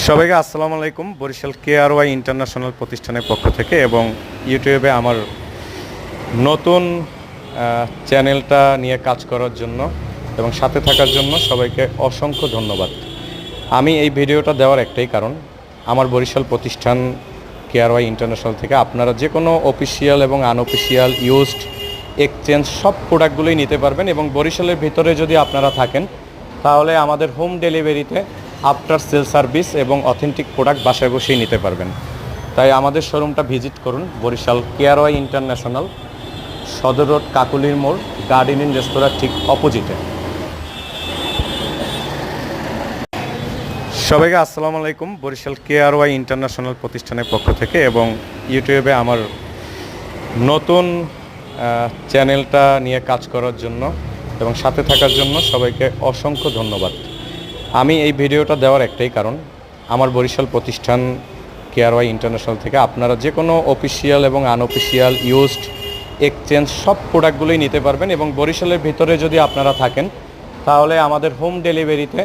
সবাইকে আসসালামু আলাইকুম। বরিশাল কেআরওয়াই ইন্টারন্যাশনাল প্রতিষ্ঠানের পক্ষ থেকে এবং ইউটিউবে আমার নতুন চ্যানেলটা নিয়ে কাজ করার জন্য এবং সাথে থাকার জন্য সবাইকে অসংখ্য ধন্যবাদ। আমি এই ভিডিওটা দেওয়ার একটাই কারণ, আমার বরিশাল প্রতিষ্ঠান কেআরওয়াই ইন্টারন্যাশনাল থেকে আপনারা যে কোনো অফিসিয়াল এবং আনঅফিসিয়াল ইউজড এক্সচেঞ্জ সব প্রোডাক্টগুলোই নিতে পারবেন এবং বরিশালের ভিতরে যদি আপনারা থাকেন তাহলে আমাদের হোম ডেলিভারিতে আফটার সেল সার্ভিস এবং অথেন্টিক প্রোডাক্ট বাসায় বসেই নিতে পারবেন। তাই আমাদের শোরুমটা ভিজিট করুন, বরিশাল কেআরওয়াই ইন্টারন্যাশনাল, সদর রোড, কাকুলির মোড়, গার্ডেন ইন রেস্তোরাঁ ঠিক অপোজিটে। সবাইকে আসসালামু আলাইকুম। বরিশাল কেআরওয়াই ইন্টারন্যাশনাল প্রতিষ্ঠানের পক্ষ থেকে এবং ইউটিউবে আমার নতুন চ্যানেলটা নিয়ে কাজ করার জন্য এবং সাথে থাকার জন্য সবাইকে অসংখ্য ধন্যবাদ। আমি এই ভিডিওটা দেওয়ার একটাই কারণ, আমার বরিশাল প্রতিষ্ঠান কেআরওয়াই ইন্টারন্যাশনাল থেকে আপনারা যে কোনো অফিসিয়াল এবং আনঅফিসিয়াল ইউজড এক্সচেঞ্জ সব প্রোডাক্টগুলোই নিতে পারবেন এবং বরিশালের ভিতরে যদি আপনারা থাকেন তাহলে আমাদের হোম ডেলিভারিতে